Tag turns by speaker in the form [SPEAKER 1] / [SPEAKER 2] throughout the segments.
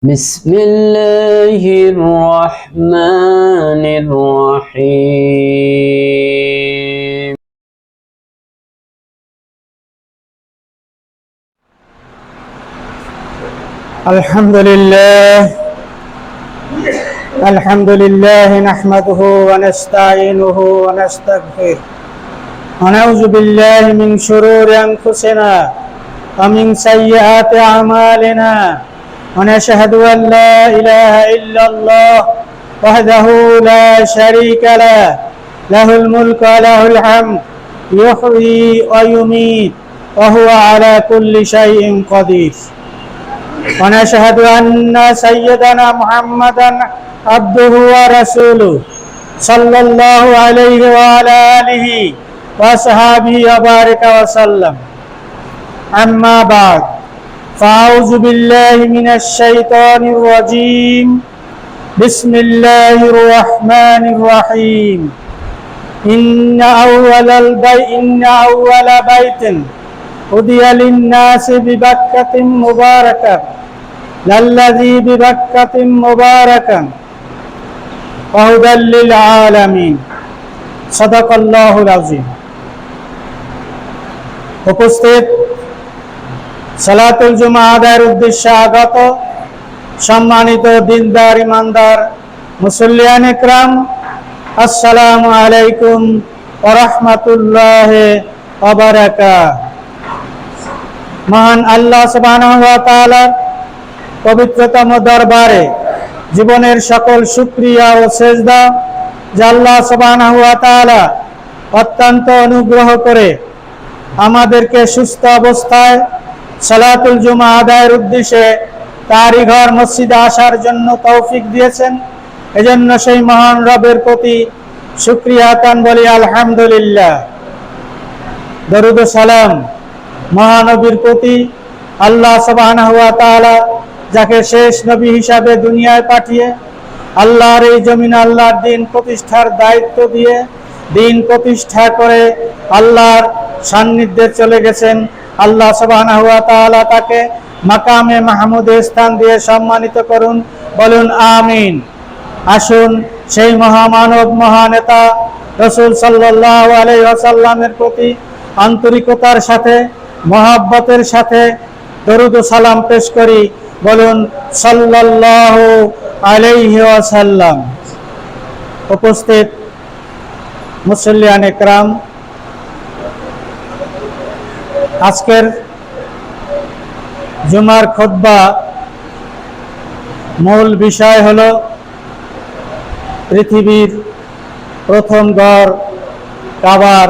[SPEAKER 1] بسم الله الرحمن الرحيم
[SPEAKER 2] الحمد لله نحمده ونستعينه ونستغفره ونعوذ بالله من شرور أنفسنا ومن سيئات أعمالنا ونشهد أن لا إله إلا الله وحده لا شريك له له الملك وله الحمد يحيي ويميت وهو على كل شيء قدير ونشهد أن سيدنا محمدا عبده ورسوله صلى الله عليه وعلى آله وصحبه وبارك وسلم أما بعد فأعوذ بالله من الشيطان الرجيم بسم الله الرحمن الرحيم إن أول بيت هدي للناس ببكة مباركة للذي ببكة مباركا وهدى للعالمين صدق الله العظيم। উপস্থিত সালাতুল জুমা আদায়ের উদ্দেশ্যে আগত সম্মানিত দিনদার ইমানদার মুসল্লিয়ান ইকরাম, আসসালামু আলাইকুম ওয়া রাহমাতুল্লাহি ওয়া বারাকাতুহু। মহান আল্লাহ সুবহানাহু ওয়া তাআলার পবিত্রতম দরবারে জীবনের সকল শুকরিয়া ও সেজদা যে আল্লাহ সুবহানাহু ওয়া তাআলা অত্যন্ত অনুগ্রহ করে আমাদেরকে সুস্থ অবস্থায় সালাতুল জুমা আদায়ের উদ্দেশ্যে তারই ঘর মসজিদে আসার জন্য তৌফিক দিয়েছেন। এজন্য সেই মহান রবের প্রতি শুকরিয়া আদান বলি আলহামদুলিল্লাহ। দরুদ ও সালাম মহানবীর প্রতি, আল্লাহ সুবহানাহু ওয়া তাআলা যাকে শেষ নবী হিসাবে দুনিয়ায় পাঠিয়ে আল্লাহর এই জমিনে আল্লাহর দিন প্রতিষ্ঠার দায়িত্ব দিয়ে দিন প্রতিষ্ঠা করে আল্লাহর সান্নিধ্যে চলে গেছেন। আল্লাহ সুবহানাহু ওয়া তাআলা তাকে মাকামে মাহমুদে স্থান দিয়ে সম্মানিত করুন, বলুন আমিন। আসুন সেই মহামানব মহানেতা রাসূল সাল্লাল্লাহু আলাইহি ওয়াসাল্লামের প্রতি আন্তরিকতার সাথে মহব্বতের সাথে দরুদ ও সালাম পেশ করি, বলুন সাল্লাল্লাহু আলাইহি ওয়াসাল্লাম। উপস্থিত মুসল্লিয়ান ইকরাম, আজকের জুমার খুতবা মূল বিষয় হলো পৃথিবীর প্রথম ঘর কাবার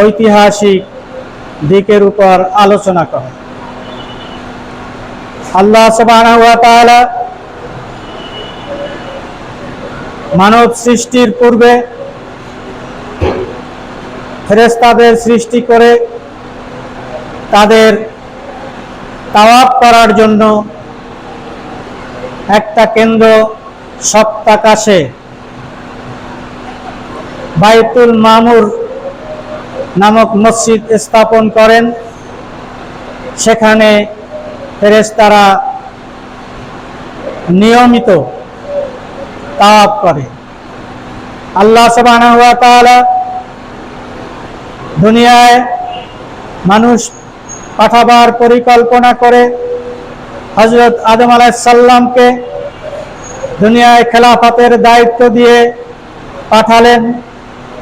[SPEAKER 2] ঐতিহাসিক দিকের উপর আলোচনা করা। আল্লাহ সুবহানাহু ওয়া তাআলা মানব সৃষ্টির পূর্বে ফেরেশতাদের সৃষ্টি করে তাদের তাওয়াফ করার জন্য একটা কেন্দ্র সপ্তাকাশে বাইতুল মামুর নামক মসজিদ স্থাপন করেন। সেখানে ফেরেশতারা নিয়মিত তাওয়াফ করে। আল্লাহ সুবহানাহু ওয়া তাআলা দুনিয়ায় মানুষ পাঠাবার পরিকল্পনা করে হযরত আদম আলাইহিস সালামকে দুনিয়ায় খেলাফতের দায়িত্ব দিয়ে পাঠালেন।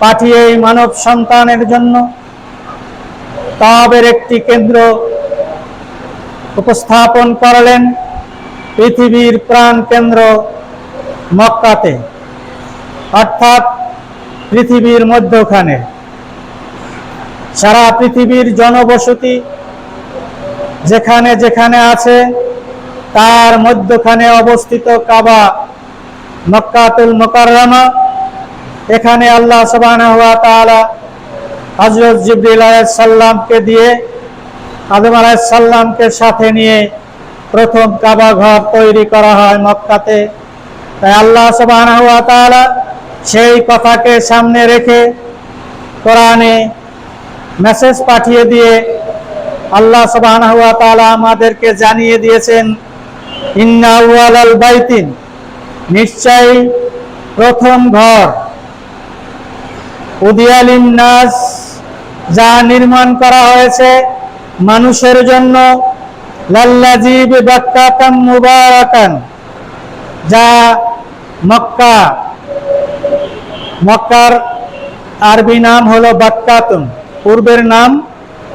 [SPEAKER 2] পাঠিয়ে এই মানব সন্তানের জন্য তাওয়াবের একটি কেন্দ্র উপস্থাপন করলেন পৃথিবীর প্রাণ কেন্দ্র মক্কাতে, অর্থাৎ পৃথিবীর মধ্যখানে। সারা পৃথিবীর জনবসতি যেখানে যেখানে আছে তার মধ্যখানে অবস্থিত কাবা মক্কাতুল মুকাররমা। এখানে আল্লাহ সুবহানাহু ওয়া তাআলা হযরত জিবরিল আলাইহিস সালামকে দিয়ে আদম আলাইহিস সালামকে সাথে নিয়ে প্রথম কাবা ঘর তৈরি করা হয় মক্কাতে। তাই আল্লাহ সুবহানাহু ওয়া তাআলা সেই কথাকে সামনে রেখে কোরআনে মেসেজ পাঠিয়ে দিয়ে আল্লাহ সুবহানাহু ওয়া তাআলা আমাদেরকে জানিয়ে দিয়েছেন ইন্না আউয়ালাল বাইতিন, নিশ্চয় প্রথম ঘর, উদিয়া লিন্নাস, যা নির্মাণ করা হয়েছে মানুষের জন্য, লাল্লাযী বিবাক্কাতাম মুবারাকান, যা মক্কা, মক্কার আরবি নাম হলো বাক্কাতুন, পূর্বের নাম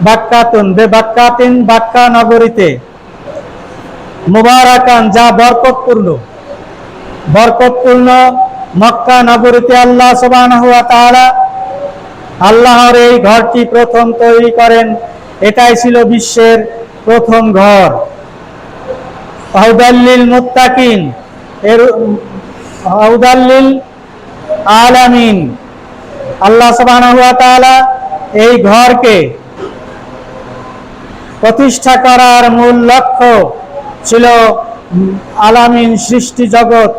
[SPEAKER 2] বাক্কাতুন, বেবাক্কাতিন, বাক্কা নগরীতে, মুবারাকান, যা বরকতপূর্ণ, বরকতপূর্ণ মক্কা নগরীতে আল্লাহ সুবহানাহু ওয়া তাআলা আল্লাহর এই ঘরটি প্রথম তৈরি করেন। এটাই ছিল বিশ্বের প্রথম ঘর। হুদাল্লিল মুত্তাকিন, এর হুদাল্লিল আলামিন, আল্লাহ সুবহানাহু ওয়া তাআলা এই ঘরকে প্রতিষ্ঠা করার মূল লক্ষ্য ছিল আলামিন, সৃষ্টি জগৎ,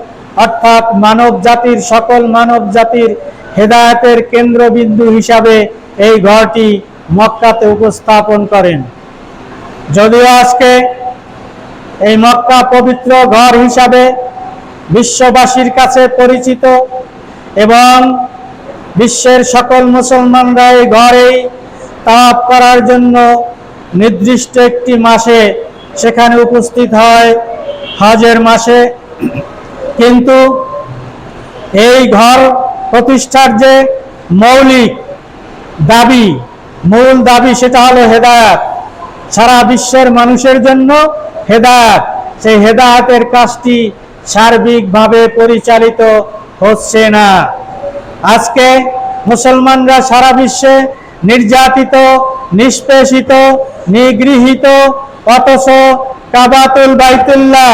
[SPEAKER 2] অর্থাৎ মানব জাতির, সকল মানব জাতির হেদায়েতের কেন্দ্রবিন্দু হিসাবে এই ঘরটি মক্কাতে উপস্থাপন করেন। যদিও আজকে এই মক্কা পবিত্র ঘর হিসাবে বিশ্ববাসীর কাছে পরিচিত এবং বিশ্বের সকল মুসলমানরা এই ঘরেই তাওয়াফ করার জন্য নির্দিষ্ট একটি মাসে সেখানে উপস্থিত হয়, হজের মাসে। কিন্তু এই ঘর প্রতিষ্ঠার যে মৌলিক দাবি, মূল দাবি, সেটা হলো হেদায়েত, সারা বিশ্বের মানুষের জন্য হেদায়েত। সেই হেদায়েতের কাজটি সার্বিকভাবে পরিচালিত হচ্ছে না। আজকে মুসলমানরা সারা বিশ্বে নির্যাতিত, নিষ্পেষিত, নিগৃহীত, অথচ কাবাতুল বাইতুল্লাহ,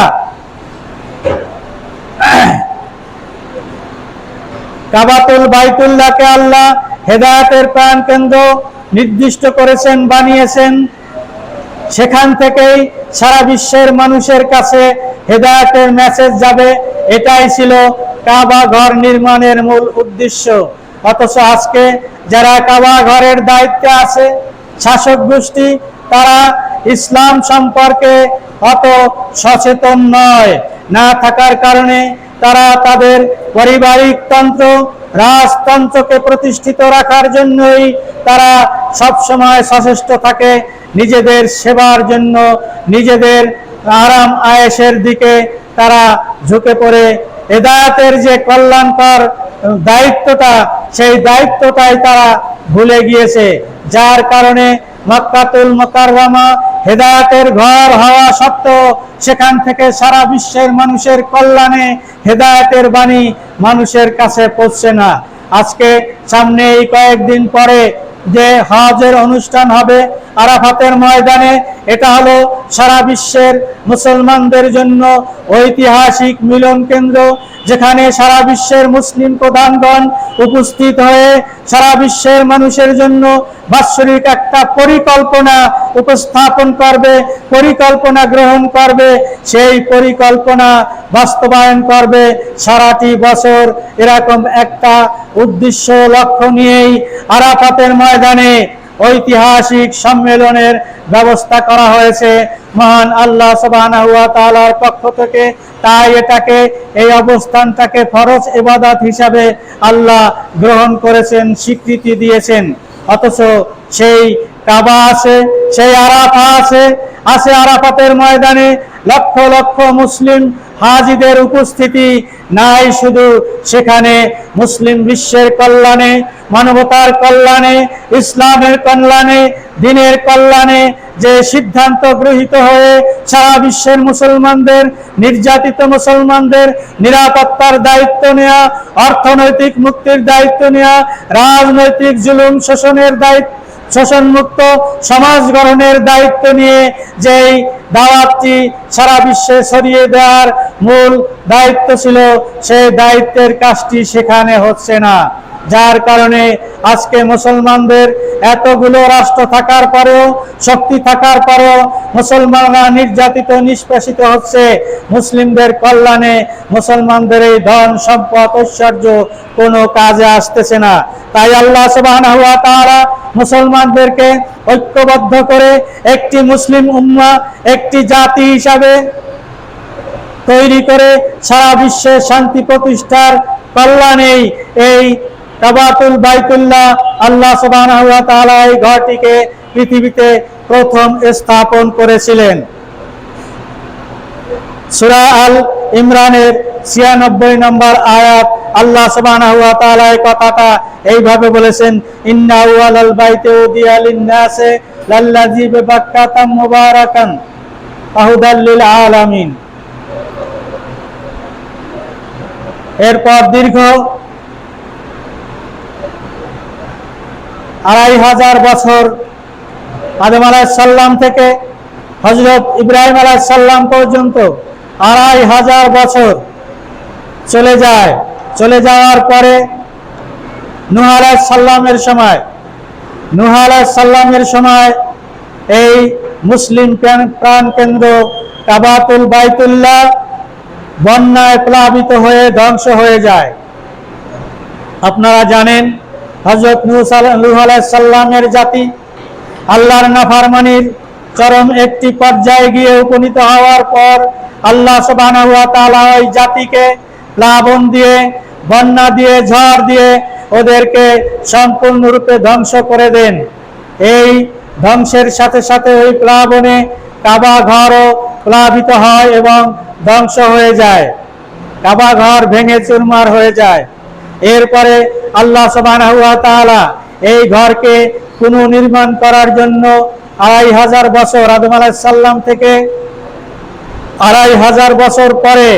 [SPEAKER 2] কাবাতুল বাইতুল্লাহকে আল্লাহ হেদায়েতের প্রাণ কেন্দ্র নির্দিষ্ট করেছেন, বানিয়েছেন। সেখান থেকেই সারা বিশ্বের মানুষের কাছে হেদায়েতের মেসেজ যাবে, এটাই ছিল কাবা ঘর নির্মাণের মূল উদ্দেশ্য। অথচ আজকে যারা কাবা ঘরের দায়িত্বে আছে, শাসক গোষ্ঠী, তারা ইসলাম সম্পর্কে অত সচেতন নয়। না থাকার কারণে তারা তাদের পারিবারিক তন্ত্র, রাজতন্ত্রকে প্রতিষ্ঠিত রাখার জন্যই তারা সবসময় সচেষ্ট থাকে, নিজেদের সেবার জন্য, নিজেদের আরাম আয়েশের দিকে তারা ঝুঁকে পড়ে। হেদায়েতের যে কল্যাণকর দায়িত্বটা, সেই দায়িত্বটাই তারা ভুলে গিয়েছে। যার কারণে মক্কাতুল মুকাররমা হেদায়েতের ঘর হওয়া সত্ত্বেও সেখান থেকে সারা বিশ্বের মানুষের কল্যাণে হেদায়েতের বাণী মানুষের কাছে পৌঁছে না। আজকে সামনে এই কয়েকদিন পরে যে হজের অনুষ্ঠান হবে আরাফাতের ময়দানে, এটা হলো সারা বিশ্বের মুসলমানদের জন্য ঐতিহাসিক মিলন কেন্দ্র, যেখানে সারা বিশ্বের মুসলিম প্রধানগণ উপস্থিত হয়ে সারা বিশ্বের মানুষের জন্য বাৎসরিক একটা পরিকল্পনা উপস্থাপন করবে, পরিকল্পনা গ্রহণ করবে, সেই পরিকল্পনা বাস্তবায়ন করবে। সারাটি বছর এরকম একটা উদ্দেশ্য, লক্ষ্য নিয়েই আরাফাতের ময়দানে ঐতিহাসিক সম্মেলনের ব্যবস্থা করা হয়েছে মহান আল্লাহ সুবহানাহু ওয়া তাআলার পক্ষ থেকে। তাই এটাকে, এই অবস্থানটাকে ফরজ ইবাদত হিসাবে আল্লাহ গ্রহণ করেছেন, স্বীকৃতি দিয়েছেন। অথচ সেই কাবা আছে, সেই আরাফা আছে, আরাফাতের ময়দানে লক্ষ লক্ষ মুসলিম হাজিদের উপস্থিতি নাই। শুধু সেখানে মুসলিম বিশ্বের কল্যাণে, মানবতার কল্যাণে, ইসলামের কল্যাণে, দ্বীনের কল্যাণে যে সিদ্ধান্ত গৃহীত হয়ে সারা বিশ্বের মুসলমানদের, নির্যাতিত মুসলমানদের নিরাপত্তার দায়িত্ব নেওয়া, অর্থনৈতিক মুক্তির দায়িত্ব নেওয়া, রাজনৈতিক জুলুম শোষণের দায়িত্ব, শোষণমুক্ত সমাজ গঠনের দায়িত্ব নিয়ে যেই দাওয়াতটি সারা বিশ্বে ছড়িয়ে দেওয়ার মূল দায়িত্ব ছিল, সেই দায়িত্বের কাজটি সেখানে হচ্ছে না। যার কারণে আজকে মুসলমানদের এতগুলো রাষ্ট্র থাকার পরেও, শক্তি থাকার পরেও মুসলমানরা নির্যাতিত, নিষ্পেষিত হচ্ছে। মুসলিমদের কল্যাণে মুসলমানদের এই ধন সম্পদ ঐশ্বর্য কোনো কাজে আসতেছে না। তাই আল্লাহ সুবহানাহু ওয়া তাআলা মুসলমানদেরকে ঐক্যবদ্ধ করে একটি মুসলিম উম্মাহ, একটি জাতি হিসাবে তৈরি করে সারা বিশ্বে শান্তি প্রতিষ্ঠার কল্যাণেই এই কাবাতুল বাইতুল্লাহ আল্লাহ সুবহানাহু ওয়া তাআলা এই ঘরটিকে পৃথিবীতে প্রথম স্থাপন করেছিলেন। সূরা আল ইমরানের 96 নম্বর আয়াত আল্লাহ সুবহানাহু ওয়া তাআলা এই কথাটা এইভাবে বলেছেন, ইন্না আউয়ালাল বাইতি উদিয়া লিন-নাসি লাল্লাযী বিবাক্কাতা মুবারাকান হুদাল লিল আলামিন। এরপর দীর্ঘ 2500 বছর আদম আলাইহিস সালাম থেকে হযরত ইব্রাহিম আলাইহিস সালাম পর্যন্ত 2500 বছর চলে যাওয়ার পরে নূহ আলাইহিস সালামের সময় এই মুসলিম প্রাণ কেন্দ্র কাবাতুল বাইতুল্লাহ বন্যায় প্লাবিত হয়ে ধ্বংস হয়ে যায়। আপনারা জানেন হযরত নূহ আলাইহিস সালামের জাতি আল্লাহর নাফরমানির চরম একটি পর্যায়ে গিয়ে উপনীত হওয়ার পর আল্লাহ সুবহানাহু ওয়া তাআলা ওই জাতিকে প্লাবন দিয়ে, বন্যা দিয়ে, ঝড় দিয়ে ওদেরকে সম্পূর্ণরূপে ধ্বংস করে দেন। এই ধ্বংসের সাথে সাথে ওই প্লাবনে কাবা ঘরও প্লাবিত হয় এবং ধ্বংস হয়ে যায়, কাবা ঘর ভেঙে চুরমার হয়ে যায়। এরপরে আল্লাহ সুবহানাহু ওয়া তাআলা এই ঘরকে পুনর্নির্মাণ করার জন্য 2500 বছর আদম আলাইহিস সালাম থেকে 2500 বছর পরে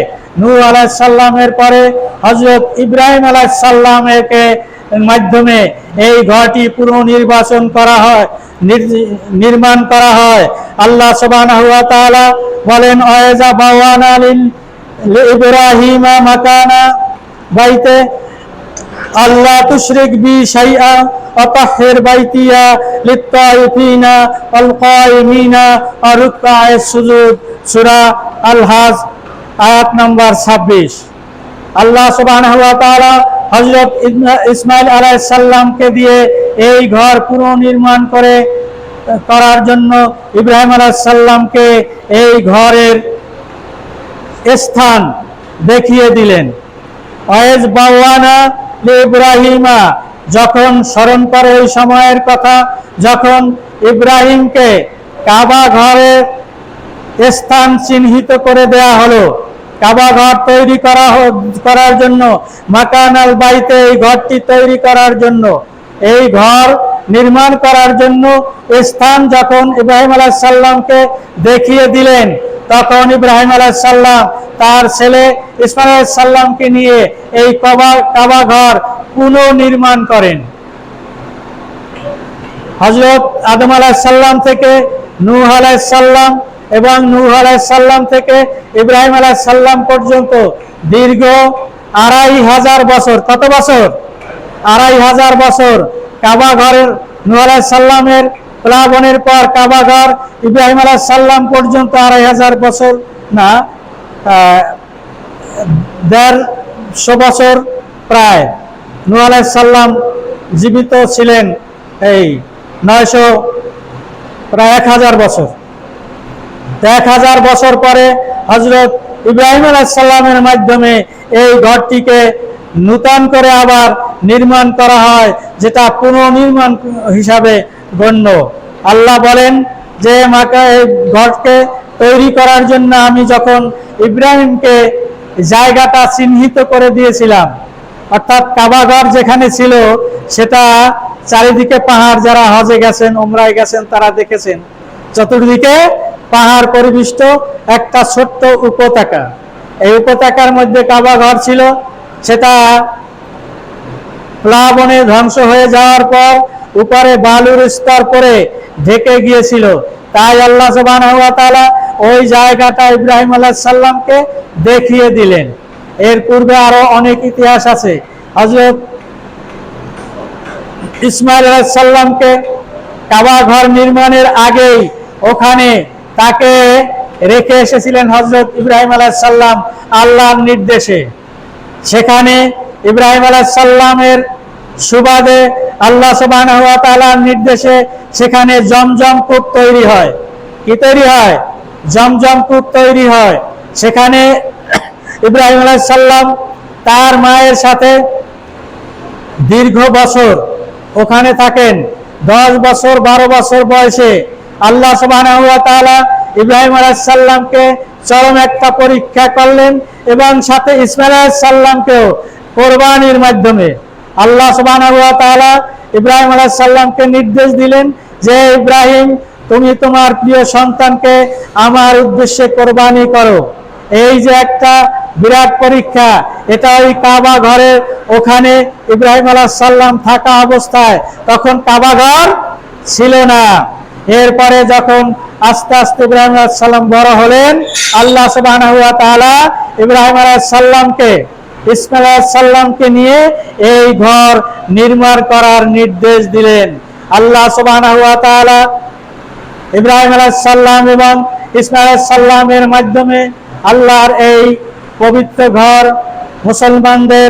[SPEAKER 2] নূহ আলাইহিস সালামের পরে হযরত ইব্রাহিম আলাইহিস সালামের মাধ্যমে এই ঘরটি নির্মাণ করা হয়। আল্লাহ সুবহানাহু ওয়া তাআলা বলেন, ওয়াইজা বাওয়ানা লিল ইব্রাহিমা মাকানা বাইতে আল্লাহ তুশরিক বি শাইআ ওয়া তাহহির বাইতিয়া লিত-তাইফিনা ওয়াল কায়িমিনা ওয়া রুকআস সুজুদ। সূরা আল হজ আয়াত নম্বর 26। আল্লাহ সুবহানাহু ওয়া তাআলা হযরত ইসমাঈল আলাইহিস সালামকে দিয়ে এই ঘর পুনর্নির্মাণ করার জন্য ইব্রাহিম আলাইহিস সালামকে এই ঘরের স্থান দেখিয়ে দিলেন। ওয়াইজ বাওয়ানা ইব্রাহিমা, যখন স্মরণ করে ওই সময়ের কথা যখন ইব্রাহিমকে কাবা ঘরের স্থান চিহ্নিত করে দেয়া হলো, কাবা ঘর তৈরি করার জন্য, মাকানাল বাইতে এই ঘরটি তৈরি করার জন্য, এই ঘর নির্মাণ করার জন্য স্থান যখন ইব্রাহিম আলাইহিস সালামকে দেখিয়ে দিলেন, তখন ইব্রাহিম আলাইহিস সালাম তার ছেলে ইসমাঈল আলাইহিস সালামকে নিয়ে এই কাবা ঘর পুনর্নির্মাণ করেন। হযরত আদম আলাইহিস সালাম থেকে নূহ আলাইহিস সালাম এবং নূহ আলাইহিস সালাম থেকে ইব্রাহিম আলাইহিস সালাম পর্যন্ত দীর্ঘ 2500 বছর। কত বছর? 2500 বছর কাবা ঘরের নূহ আলাইহিস সালামের প্লাবনের পর কাবা ঘর ইব্রাহিম আলাইহিস সালাম পর্যন্ত 2500 বছর না, 150 বছর প্রায়। নূহ আলাইহিস সালাম জীবিত ছিলেন এই 900 প্রায় 1000 বছর। 1000 বছর পরে হযরত ইব্রাহিম আলাইহিস সালামের মাধ্যমে এই ঘরটিকে নূতন করে আবার নির্মাণ করা হয়, যেটা পুনর্নির্মাণ হিসাবে গণ্য। আল্লাহ বলেন যে এই ঘরকে তৈরি করার জন্য আমি যখন ইব্রাহিমকে জায়গাটা চিহ্নিত করে দিয়েছিলাম, অর্থাৎ কাবা ঘর যেখানে ছিল সেটা চারিদিকে পাহাড়, যারা হজে গেছেন, উমরায় গেছেন তারা দেখেছেন, চতুর্দিকে পাহাড় পরিবেষ্টিত একটা ছোট্ট উপত্যকা। এই উপত্যকার মধ্যে কাবা ঘর ছিল, সেটা প্লাবনে ধ্বংস হয়ে যাওয়ার পর উপরে বালুর স্তর পরে ঢেকে গিয়েছিল। তাই আল্লাহ সুবহানাহু ওয়া তাআলা ওই জায়গাটা ইব্রাহিম আলাইহিস সালামকে দেখিয়ে দিলেন। এর পূর্বে আরো অনেক ইতিহাস আছে। হযরত ইসমাঈল আলাইহিস সালামকে কাবা ঘর নির্মাণের আগেই ওখানে তাকে রেখে এসেছিলেন হযরত ইব্রাহিম আলাইহিস সালাম আল্লাহর নির্দেশে। সেখানে ইব্রাহিম আলাইহিস সালামের সুবাদে আল্লাহ সুবহানাহু ওয়া তাআলার নির্দেশে সেখানে জমজম কূপ তৈরি হয়। কি তৈরি হয়? জমজম কূপ তৈরি হয়। সেখানে ইব্রাহিম আলাইহিস সালাম তার মায়ের সাথে দীর্ঘ বছর ওখানে থাকেন। 10 বছর 12 বছর বয়সে আল্লাহ সুবহানাহু ওয়া তাআলা ইব্রাহিম আলাইহিস সালামকে চরম একটা পরীক্ষা করলেন এবং সাথে ইসমাঈল আলাইহিস সালামকেও কোরবানির মাধ্যমে আল্লাহ সুবহানাহু ওয়া তাআলা ইব্রাহিম আলাইহিস সালামকে নির্দেশ দিলেন যে ইব্রাহিম, তুমি তোমার প্রিয় সন্তানকে আমার উদ্দেশ্যে কোরবানি করো। এই যে একটা বিরাট পরীক্ষা, এটা ওই কাবা ঘরের ওখানে ইব্রাহিম আলাইহিস সালাম থাকা অবস্থায়, তখন কাবা ঘর ছিল না। এরপরে যখন আস্তে আস্তে ইব্রাহিম আলাইহিস সালাম বড় হলেন, আল্লাহ সুবহানাহু ওয়া তাআলা ইব্রাহিম আলাইহিস সালামকে ইসমাঈল আলাইহিস সালামকে নিয়ে এই ঘর নির্মাণ করার নির্দেশ দিলেন। আল্লাহ সুবহানাহু ওয়া তাআলা ইব্রাহিম আলাইহিস সালাম এবং ইসমাঈল আলাইহিস সালামের মাধ্যমে আল্লাহর এই পবিত্র ঘর, মুসলমানদের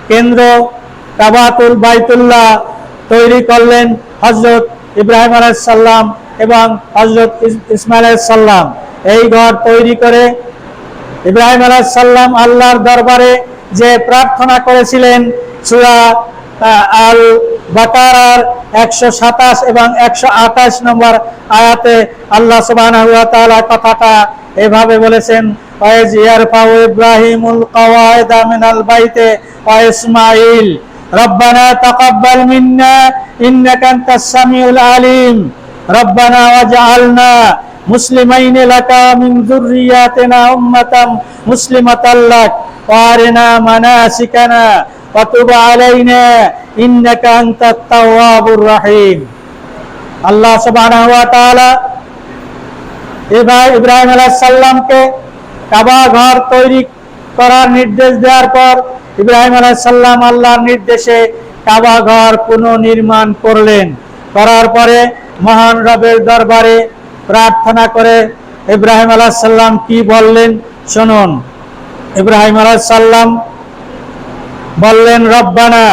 [SPEAKER 2] কেন্দ্র কাবাতুল বাইতুল্লাহ তৈরি করলেন হযরত ইব্রাহিম আলাইহিস সালাম এবং হযরত ইসমাঈল আলাইহিস সালাম। এই ঘর তৈরি করে ইব্রাহিম আলাইহিস সালাম আল্লাহর দরবারে যে প্রার্থনা করেছিলেন, সূরা আল বাকারার 127 এবং 128 নম্বর আয়াতে আল্লাহ সুবহানাহু ওয়া তাআলা কথাটা এভাবে বলেছেন, ওয়াইজ ইয়ারফাউ ইব্রাহিমুল কওয়াইদা মিনাল বাইতে ওয়া ইসমাঈল রব্বানা তাকাব্বাল মিন্না ইন্নাকা আনতাস সামিউল আলিম রব্বানা ওয়াজআলনা মুসলিমাইন লাকা মিন যুররিয়াতিনা উম্মাতাম মুসলিমাতাল লাক ওয়া আরিনা মানাসিকানা ওয়া তুব আলাইনা ইন্নাকা আনতাত তাওয়াবুর রহিম। আল্লাহ সুবহানাহু ওয়া তাআলা ইব্রাহিম আলাইহিস সালামকে কাবা ঘর তৈরি করার নির্দেশ দেওয়ার পর ইব্রাহিম আলাইহিস সালাম আল্লাহর নির্দেশে কাবা ঘর পুনর্নির্মাণ করলেন। করার পরে মহান রবের দরবারে প্রার্থনা করে ইব্রাহিম আলাইহিস সালাম কি বললেন শুনুন। ইব্রাহিম আলাইহিস সালাম বললেন, রব্বানা,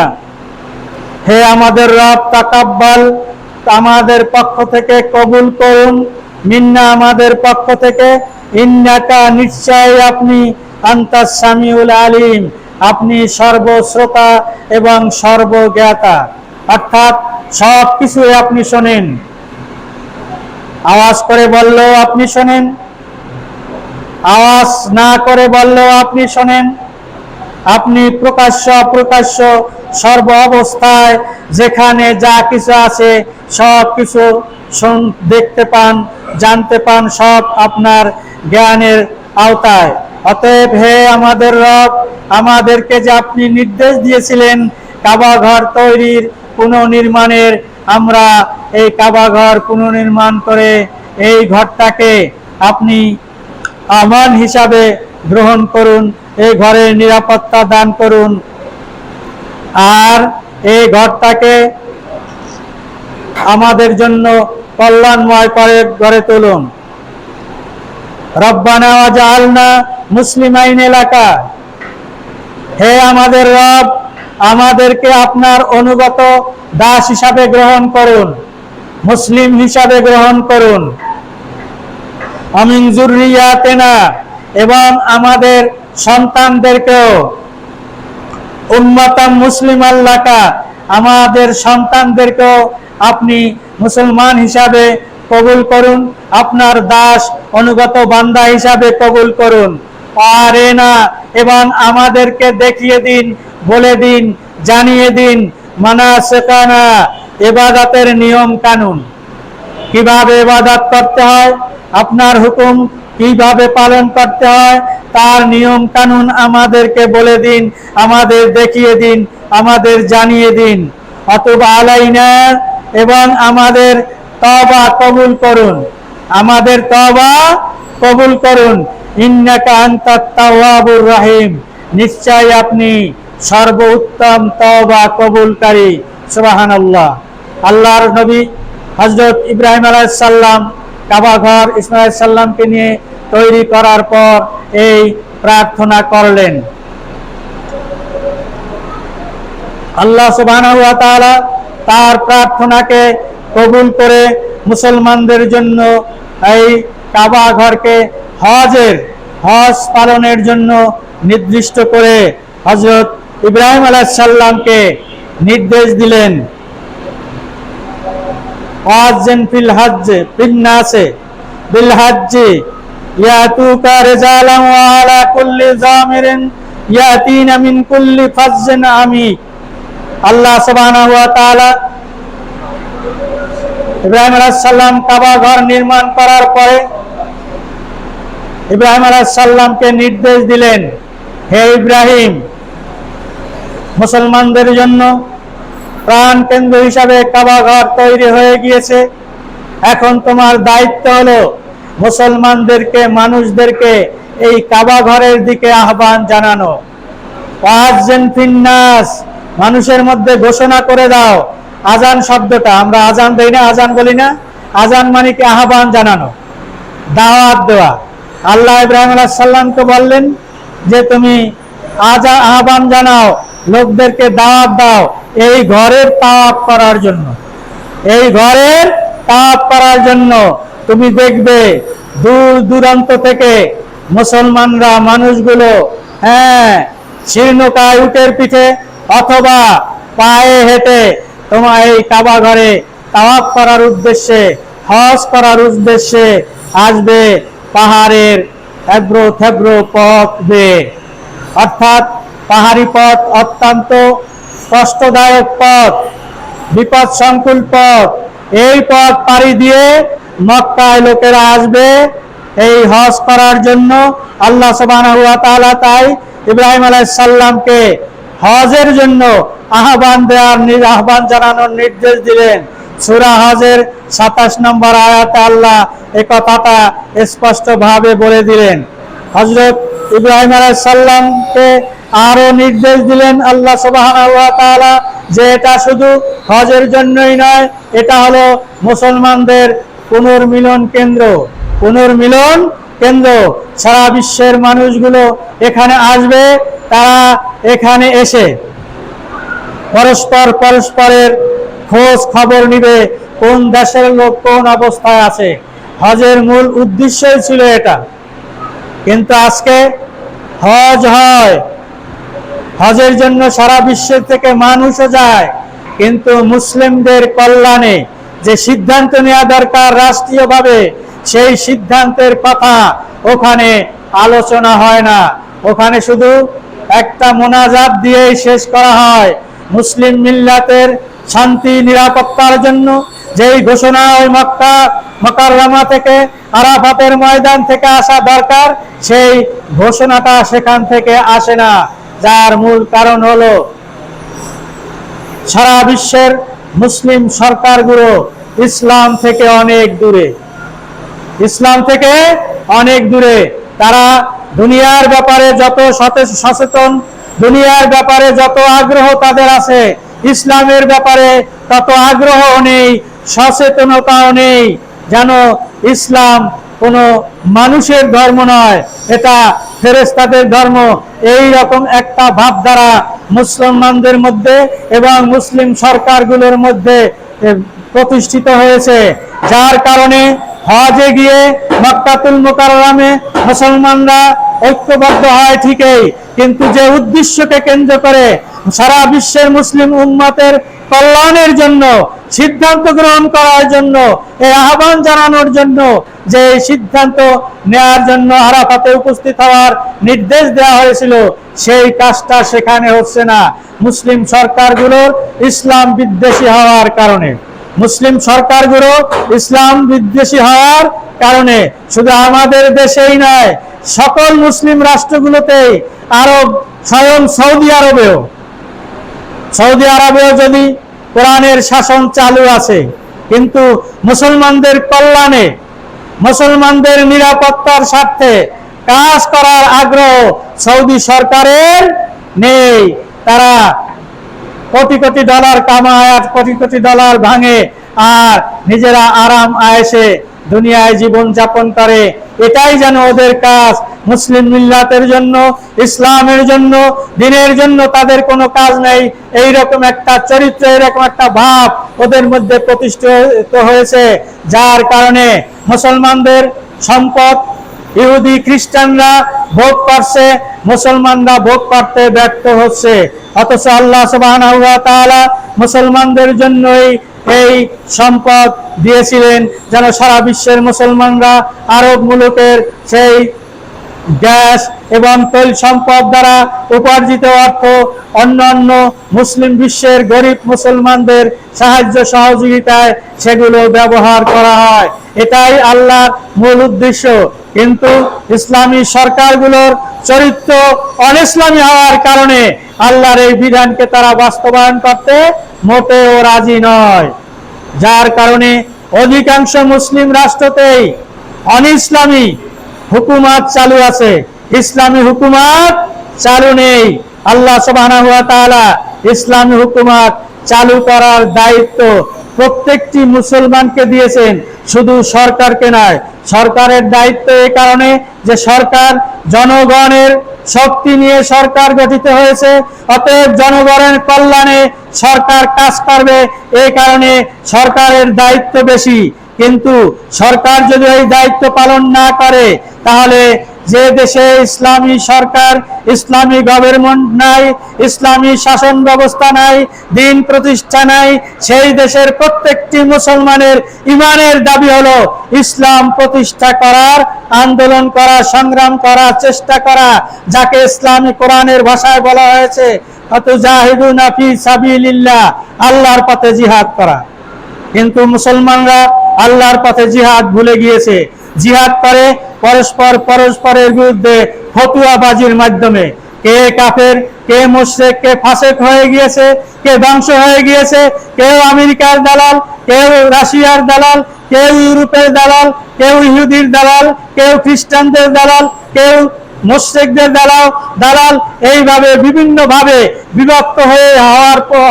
[SPEAKER 2] হে আমাদের রব, তাকাব্বাল, আমাদের পক্ষ থেকে কবুল করুন, মিন্না, আমাদের পক্ষ থেকে, ইন্নাকা, নিশ্চয় আপনি, আনতাস সামিউল আলিম, আপনি সর্বশ্রোতা এবং সর্বজ্ঞাতা, অর্থাৎ সব কিছু আপনি শোনেন। আওয়াজ করে বললেও আপনি শোনেন, আওয়াজ না করে বললেও আপনি শোনেন। আপনি প্রকাশ্য অপ্রকাশ্য সর্ব অবস্থায় যেখানে যা কিছু আছে সব কিছু দেখতে পান, জানতে পান, সব আপনার জ্ঞানের আওতায়। অতএব হে আমাদের রব, আমাদেরকে যে আপনি নির্দেশ দিয়েছিলেন কাবা ঘর তৈরির পুনর্নির্মাণের, আমরা এই কাবা ঘর পুনর্নির্মাণ করে এই ঘরটাকে আপনি আমান হিসাবে গ্রহণ করুন, এই ঘরের নিরাপত্তা দান করুন, আর এই ঘরটাকে আমাদের জন্য কল্যাণময় করে গড়ে তুলুন। রব্বানা ওয়াজআলনা মুসলিমাইন লাকা, হে আমাদের রব, আমাদেরকে আপনার অনুগত দাস হিসাবে গ্রহণ করুন, মুসলিম হিসাবে গ্রহণ করুন। আমিন যুররিয়াতিনা, এবং আমাদের সন্তানদেরকেও, উম্মাতাম মুসলিমান লাকা, আমাদের সন্তানদেরকেও আপনি মুসলমান হিসাবে কবুল করুন, আপনার দাস অনুগত বান্দা হিসাবে কবুল করুন। আরেনা, এবং আমাদেরকে দেখিয়ে দিন, বলে দিন, জানিয়ে দিন, মানাসিকানা, ইবাদতের নিয়ম কানুন, কিভাবে ইবাদত করতে হয়, আপনার হুকুম কিভাবে পালন করতে হয়, তার নিয়ম কানুন আমাদেরকে বলে দিন, আমাদের দেখিয়ে দিন, আমাদের জানিয়ে দিন। অতুব আলাইনা, এবং আমাদের তওবা কবুল করুন, আমাদের তওবা কবুল করুন। ইন্নাকা আনতাত তাওয়াবুর রহিম, নিশ্চয় আপনি সর্বোত্তম তওবা কবুলকারী। সুবহানাল্লাহ। আল্লাহর নবী হযরত ইব্রাহিম আলাইহিস সালাম কাবা ঘর ইসমাঈল আলাইহিস সালামকে নিয়ে তৈরি করার পর এই প্রার্থনা করলেন। আল্লাহ সুবহানাহু ওয়া তাআলা তার প্রার্থনাকে কবুল করে মুসলমানদের জন্য এই কাবা ঘরকে হজের হজ পালনের জন্য নির্দিষ্ট করে হযরত ইব্রাহিম আলাইহিস সালামকে নির্দেশ দিলেন। ওয়াজ্জিন ফিল হজ্জ ফিন নাসে বিল হজ্জ ইয়াতুকা রিজালান ওয়া আলা কুল্লি যামিরিন ইয়াতিনা মিন কুল্লি ফাজ্জিন আমিক। আল্লাহ সুবহানাহু ওয়া তাআলা ইব্রাহিম আলাইহিস সালাম কাবা ঘর নির্মাণ করার পরে ইব্রাহিম আলাইহিস সালামকে নির্দেশ দিলেন, হে ইব্রাহিম, মুসলমানদের জন্য প্রাণ কেন্দ্র হিসাবে কাবা ঘর তৈরি হয়ে গিয়েছে। এখন তোমার দায়িত্ব হলো মুসলমানদেরকে, মানুষদেরকে এই কাবা ঘরের দিকে আহ্বান জানানো। ওয়াজ্জিন ফিন নাস, মানুষের মধ্যে ঘোষণা করে দাও। আজান শব্দটা আমরা আজান দেই না, আজান বলি না, আজান মানে কি আহ্বান জানানো, দাওয়াত দেওয়া। আল্লাহ ইব্রাহিম আলাইহিস সালামকে বললেন যে তুমি আহ্বান জানাও, লোকদেরকে দাওয়াত দাও এই ঘরের তাওয়াফ করার জন্য। এই ঘরের তাওয়াফ করার জন্য তুমি দেখবে দূর দূরান্ত থেকে মুসলমানরা, মানুষগুলো শীর্ণকায় উটের পিঠে অথবা পায়ে হেঁটে তোমার এই কাবা ঘরে তাওয়াফ করার উদ্দেশ্যে, হজ করার উদ্দেশ্যে আসবে পাহাড়ের এবড়ো থেবড়ো পথ বেয়ে। অর্থাৎ পাহাড়ি পথ অত্যন্ত কষ্টদায়ক পথ, বিপদ সংকুল পথ। এই পথ পাড়ি দিয়ে মক্কায় লোকেরা আসবে এই হজ করার জন্য। আল্লাহ সুবহানাহু ওয়া তাআলা তাই ইব্রাহিম আলাইহিস সালামকে হজের জন্য আহ্বান জানানোর নির্দেশ দিলেন। সূরা হজের 27 নম্বর আয়াতে আল্লাহ এই কথাটা স্পষ্ট ভাবে বলে দিলেন। হযরত ইব্রাহিম আলাইহিস সালামকে আরো নির্দেশ দিলেন আল্লাহ সুবহানাহু ওয়া তাআলা যে এটা শুধু হজের জন্যই নয়, এটা হলো মুসলমানদের পুনর্মিলন কেন্দ্র। পুনর্মিলন কেন্দ্র, সারা বিশ্বের মানুষগুলো এখানে আসবে। তারা এখানে এসে পরস্পরের খোঁজ খবর নিবে, কোন দেশের লোক কোন অবস্থায় আছে। হজের মূল উদ্দেশ্যই ছিল এটা। কিন্তু আজকে হজ হয়, হজের জন্য সারা বিশ্বের থেকে মানুষও যায়, কিন্তু মুসলিমদের কল্যাণে যে সিদ্ধান্ত নেওয়া দরকার রাষ্ট্রীয়ভাবে, সেই সিদ্ধান্তের কথা ওখানে আলোচনা হয় না। ওখানে শুধু একটা মোনাজাত দিয়েই শেষ করা হয়। মুসলিম মিল্লাতের শান্তি নিরাপত্তার জন্য যেই ঘোষণা ওই মক্কা মুকাররমা থেকে, আরাফাতের ময়দান থেকে আসা দরকার, সেই ঘোষণাটা সেখান থেকে আসে না। যার মূল কারণ হলো সারা বিশ্বের মুসলিম সরকারগুলো ইসলাম থেকে অনেক দূরে, ইসলাম থেকে অনেক দূরে। তারা দুনিয়ার ব্যাপারে যত সচেতন, দুনিয়ার ব্যাপারে যত আগ্রহ তাদের আছে, ইসলামের ব্যাপারে তত আগ্রহ নেই, সচেতনতাও নেই। যেন ইসলাম কোনো মানুষের ধর্ম নয়, এটা ফেরেশতাদের ধর্ম, এই রকম একটা ভাবধারা মুসলমানদের মধ্যে এবং মুসলিম সরকারগুলোর মধ্যে প্রতিষ্ঠিত হয়েছে। যার কারণে হজে গিয়ে মক্কাতুল মুকাররমে মুসলমানরা ঐক্যবদ্ধ হয় ঠিকই, কিন্তু যে উদ্দেশ্যকে কেন্দ্র করে সারা বিশ্বের মুসলিম উম্মতের কল্যাণের জন্য, সিদ্ধান্ত গ্রহণ করার জন্য, এই আহ্বান জানানোর জন্য, যে সিদ্ধান্ত নেওয়ার জন্য আরাফাতে উপস্থিত হওয়ার নির্দেশ দেওয়া হয়েছিল, সেই কাজটা সেখানে হচ্ছে না। মুসলিম সরকারগুলোর ইসলাম বিদ্বেষী হওয়ার কারণে, মুসলিম সরকারগুলো ইসলাম বিদ্বেষী হওয়ার কারণে শুধু আমাদের দেশেই নয়, সকল মুসলিম রাষ্ট্রগুলোতেই, আরব, স্বয়ং সৌদি আরবেও যদি কোরআনের শাসন চালু আছে, কিন্তু মুসলমানদের কল্যাণে, মুসলমানদের নিরাপত্তার স্বার্থে কাজ করার আগ্রহ সৌদি সরকারের নেই। তারা কোটি কোটি ডলার কামায় আর কোটি কোটি ডলার ভাঙে, আর নিজেরা আরাম আয়েশে দুনিয়ায় জীবন যাপন করে। এটাই যেন ওদের কাজ। মুসলিম মিল্লাতের জন্য, ইসলামের জন্য, দ্বীনের জন্য তাদের কোনো কাজ নেই। এইরকম একটা চরিত্র, এরকম একটা ভাব ওদের মধ্যে প্রতিষ্ঠিত হয়েছে, যার কারণে মুসলমানদের সম্পদ ইহুদি খ্রিস্টানরা ভোগ করছে, মুসলমানরা ভোগ করতে ব্যর্থ হচ্ছে। অথচ আল্লাহ সুবহানাহু ওয়া তাআলা মুসলমানদের জন্যই এই সম্পদ দিয়েছিলেন, যেন সারা বিশ্বের মুসলমানরা আরব মুলুকের সেই গ্যাস এবং তৈল সম্পদ দ্বারা উপার্জিত অর্থ অন্যান্য মুসলিম বিশ্বের গরিব মুসলমানদের সাহায্য সহযোগিতায় সেগুলো ব্যবহার করা হয়। এটাই আল্লাহর মূল উদ্দেশ্য। কিন্তু ইসলামী সরকারগুলোর চরিত্র অনিসলামী হওয়ার কারণে আল্লাহর এই বিধানকে তারা বাস্তবায়ন করতে মোটেও রাজি নয়, যার কারণে অধিকাংশ মুসলিম রাষ্ট্রতেই অনিসলামী হুকুমত চালু আছে, ইসলামী হুকুমত চালু নেই। আল্লাহ সুবহানাহু ওয়া তাআলা ইসলামী হুকুমত চালু করার দায়িত্ব প্রত্যেকটি মুসলমানকে দিয়েছেন, শুধু সরকারকে নয়। সরকারের দায়িত্ব এই কারণে যে সরকার জনগণের শক্তি নিয়ে সরকার গঠিত হয়েছে, অতএব জনগণের কল্যাণে সরকার কাজ করবে, এই কারণে সরকারের দায়িত্ব বেশি। কিন্তু সরকার যদি এই দায়িত্ব পালন না করে, তাহলে যে দেশে ইসলামী সরকার, ইসলামী গভর্নমেন্ট নাই, ইসলামী শাসন ব্যবস্থা নাই, দিন প্রতিষ্ঠা নাই, সেই দেশের প্রত্যেকটি মুসলমানের ইমানের দাবি হলো ইসলাম প্রতিষ্ঠা করার, আন্দোলন করা, সংগ্রাম করা, চেষ্টা করা, যাকে ইসলামী কোরআনের ভাষায় বলা হয়েছে ফাতুজাহিদুনা ফি সাবিলিল্লাহ, আল্লাহর পথে জিহাদ করা। কিন্তু মুসলমানরা আল্লাহর পথে জিহাদ ভুলে গিয়েছে। জিহাদ করে পরস্পরের বিরুদ্ধে ফতুয়াবাজির মাধ্যমে। কে কাফের, কে মুশরিক, কে ফাসিক হয়ে গিয়েছে, কে ধ্বংস হয়ে গিয়েছে। কেউ আমেরিকার দালাল, কেউ রাশিয়ার দালাল, কেউ ইউরোপের দালাল, কেউ ইহুদির দালাল, কেউ খ্রিস্টানদের দালাল, কেউ মুশরিকদের দালাল, এইভাবে বিভিন্ন ভাবে বিভক্ত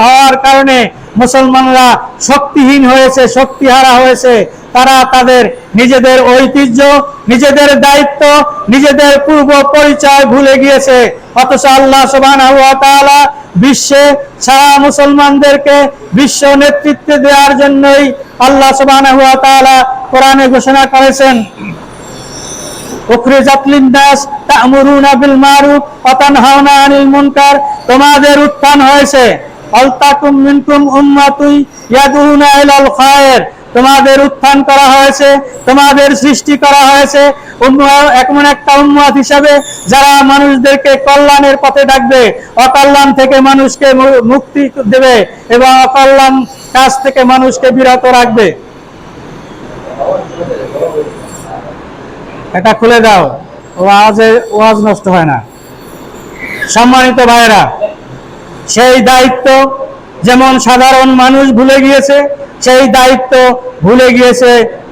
[SPEAKER 2] হওয়ার কারণে মুসলমানরা শক্তিহীন হয়েছে, শক্তিহারা হয়েছে। তারা তাদের নিজেদের ঐতিহ্য, নিজেদের দায়িত্ব, নিজেদের পূর্ব পরিচয় ভুলে গিয়েছে। অথচ আল্লাহ সুবহানাহু ওয়া তাআলা বিশ্বে সারা মুসলমানদেরকে বিশ্ব নেতৃত্ব দেওয়ার জন্যই আল্লাহ সুবহানাহু ওয়া তাআলা কোরআনে ঘোষণা করেছেন, উখরিজাত লিন-নাস তা'মুরুনা বিল মারুফ ওয়া তানহাউনা আনিল মুনকার, তোমাদের উত্থান হয়েছে। আলতাকুম মিনকুম উম্মাতুন ইয়াদুনা ইলাল খায়র, তোমাদের উত্থান করা হয়েছে, তোমাদের সৃষ্টি করা হয়েছে এমন একটা উম্মত হিসাবে যারা মানুষদেরকে কল্যাণের পথে ডাকবে, অকল্যাণ থেকে মানুষকে মুক্তি দেবে এবং অকল্যাণ কাজ থেকে মানুষকে বিরত রাখবে। এটা খুলে দাও, ওয়াজ নষ্ট হয় না। সম্মানিত ভাইরা, সেই দায়িত্ব যেমন সাধারণ মানুষ ভুলে গিয়েছে, সেই দায়িত্ব ভুলে গিয়েছে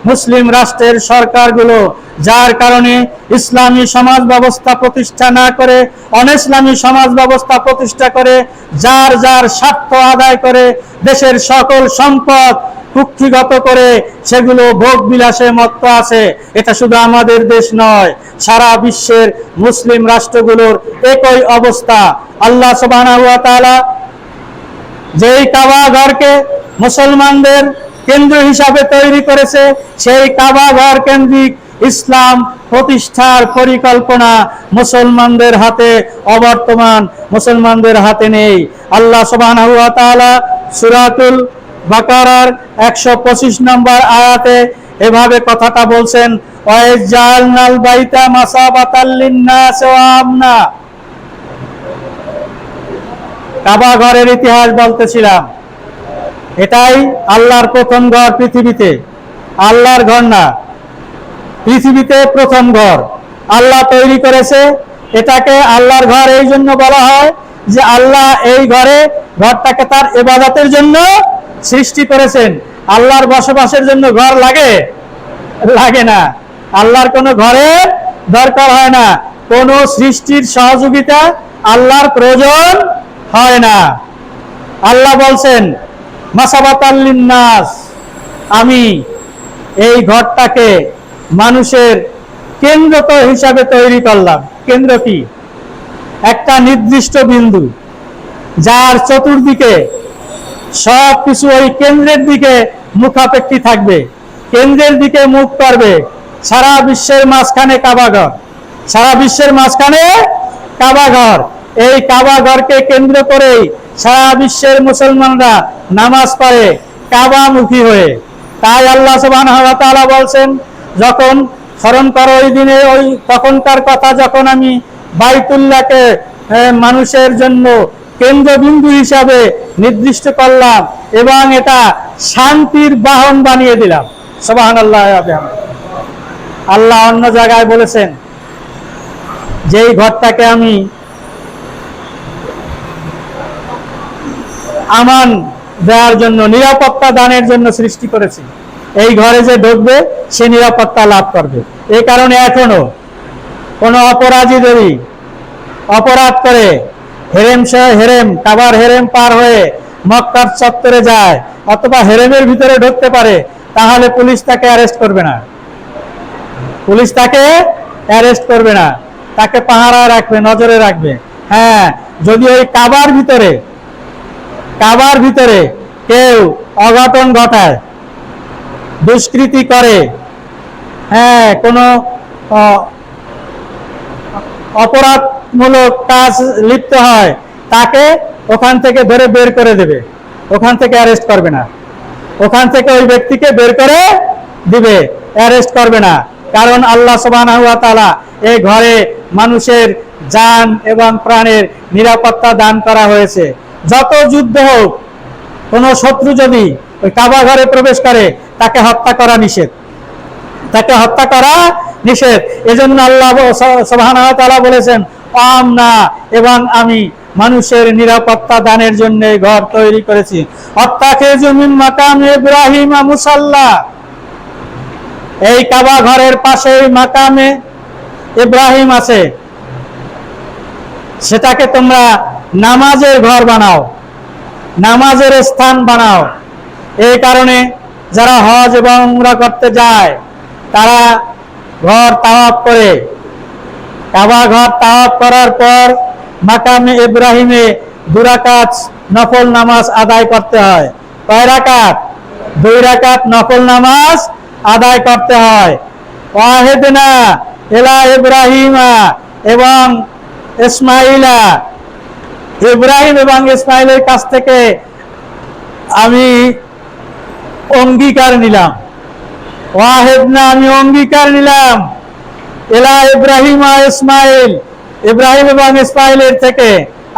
[SPEAKER 2] মুসলিম রাষ্ট্রের সরকারগুলো, যার কারণে ইসলামী সমাজ ব্যবস্থা প্রতিষ্ঠা না করে অনিসলামী সমাজ ব্যবস্থা প্রতিষ্ঠা করে যার যার স্বার্থ আদায় করে দেশের সকল সম্পদ কুক্ষিগত করে সেগুলো ভোগ বিলাসে মত্ত আছে। এটা শুধু আমাদের দেশ নয়, সারা বিশ্বের মুসলিম রাষ্ট্রগুলোর একই অবস্থা। আল্লাহ সুবহানাহু ওয়া তাআলা যেই কাবা ঘরকে মুসলমানদের কেন্দ্র হিসাবে তৈরি করেছে, সেই কাবা ঘর কেন্দ্রিক ইসলাম প্রতিষ্ঠার পরিকল্পনা মুসলমানদের হাতে অবর্তমান, মুসলমানদের হাতে নেই। আল্লাহ সুবহানাহু ওয়া তাআলা সূরাতুল বাকারার 125 নম্বর আয়াতে এভাবে কথাটা বলছেন, ওয়াইজালনাল বাইতা মাসাবাতাল লিন-নাস ওয়া আমনা। কাবা ঘরের ইতিহাস বলতেছিলাম, এটাই আল্লাহর প্রথম ঘর পৃথিবীতে। আল্লাহর ঘর না, পৃথিবীতে প্রথম ঘর আল্লাহ তৈরি করেছে। এটাকে আল্লাহর ঘর এই জন্য বলা হয় যে আল্লাহ এই ঘরটাকে তার ইবাদতের জন্য সৃষ্টি করেছেন। আল্লাহর বসবাসের জন্য ঘর লাগে না, আল্লাহর কোনো ঘরের দরকার হয় না, কোনো সৃষ্টির সহযোগিতা আল্লাহর প্রয়োজন হয় না। আল্লাহ বলছেন মাসাবাতাল লিন-নাস, আমি এই ঘরটাকে মানুষের কেন্দ্র হিসাবে তৈরি করলাম। কেন্দ্র কি? একটা নির্দিষ্ট বিন্দু, যার চতুর্দিকে সব কিছু ওই কেন্দ্রের দিকে মুখাপেক্ষী থাকবে, কেন্দ্রের দিকে মুখ করবে। সারা বিশ্বের মাঝখানে কাবাঘর, সারা বিশ্বের মাঝখানে কাবাঘর। এই কাবাঘরকে কেন্দ্র করেই সারা বিশ্বের মুসলমানরা নামাজ পড়ে কাবামুখী হয়ে। তাই আল্লাহ সুবহানাহু ওয়া তাআলা বলছেন, যখন স্মরণ করো ওই দিনে, ওই তখনকার কথা যখন আমি বাইতুল্লাহকে মানুষের জন্য কেন্দ্রবিন্দু হিসাবে নির্দিষ্ট করলাম এবং এটা শান্তির বাহন বানিয়ে দিলাম। সুবহানাল্লাহ। আল্লাহ অন্য জায়গায় বলেছেন যে এই ঘরটাকে আমি আমান দেওয়ার জন্য, নিরাপত্তা দানের জন্য সৃষ্টি করেছি। এই ঘরে যে ঢুকবে সে নিরাপত্তা লাভ করবে। এই কারণে এখনো কোনো অপরাধী যদি অপরাধ করে হেরেম কাবার হেরেম পার হয়ে মক্কার চত্বরে যায় অথবা হেরেমের ভিতরে ঢুকতে পারে, তাহলে পুলিশ তাকে অ্যারেস্ট করবে না। পুলিশ তাকে অ্যারেস্ট করবে না, তাকে পাহারায় রাখবে, নজরে রাখবে। হ্যাঁ, যদি ওই কাবার ভিতরে কেউ অঘটন ঘটায়, দুষ্কৃতি করে, হ্যাঁ, কোনো অপরাধমূলক কাজ লিপ্ত হয়, তাকে ওখান থেকে ধরে বের করে দেবে, ওখান থেকে অ্যারেস্ট করবে না। ওখান থেকে ওই ব্যক্তিকে বের করে দিবে, অ্যারেস্ট করবে না। কারণ আল্লাহ সুবহানাহু ওয়া তাআলা এই ঘরে মানুষের জান এবং প্রাণের নিরাপত্তা দান করা হয়েছে। যত যুদ্ধ হোক, কোনো শত্রু যদি ওই কাবা ঘরে প্রবেশ করে তাকে হত্যা করা নিষেধ, তাকে হত্যা করা নিষেধ। এজন্য আল্লাহ সুবহানাহু ওয়া তাআলা বলেছেন, আমনা, এবং আমি মানুষের নিরাপত্তা দানের জন্য এই ঘর তৈরি করেছি। অত্তাখিযু মিন মাকামে ইব্রাহিম মুসাল্লা, এই কাবা ঘরের পাশে মাকামে ইব্রাহিম আছে, সেটাকে তোমরা নামাজের ঘর বানাও, নামাজের স্থান বানাও। এই কারণে যারা হজ এবং উমরা করতে যায় তারা ঘর তাওয়াফ করে, কাবা ঘর তাওয়াফ করার পর মাকামে ইব্রাহিমে 2 রাকাত নফল নামাজ আদায় করতে হয়। কয় রাকাত? 2 রাকাত নফল নামাজ আদায় করতে হয়। ওয়াহিদনা ইলা ইব্রাহিমা এবং ইসমাইলা, ইব্রাহিম এবং ইসমাইলের কাছ থেকে আমি অঙ্গীকার নিলাম। ওয়াহিদনা, আমি অঙ্গীকার নিলাম, ইলা ইব্রাহিম আর ইসমাইল, ইব্রাহিম এবং ইসমাইলের থেকে,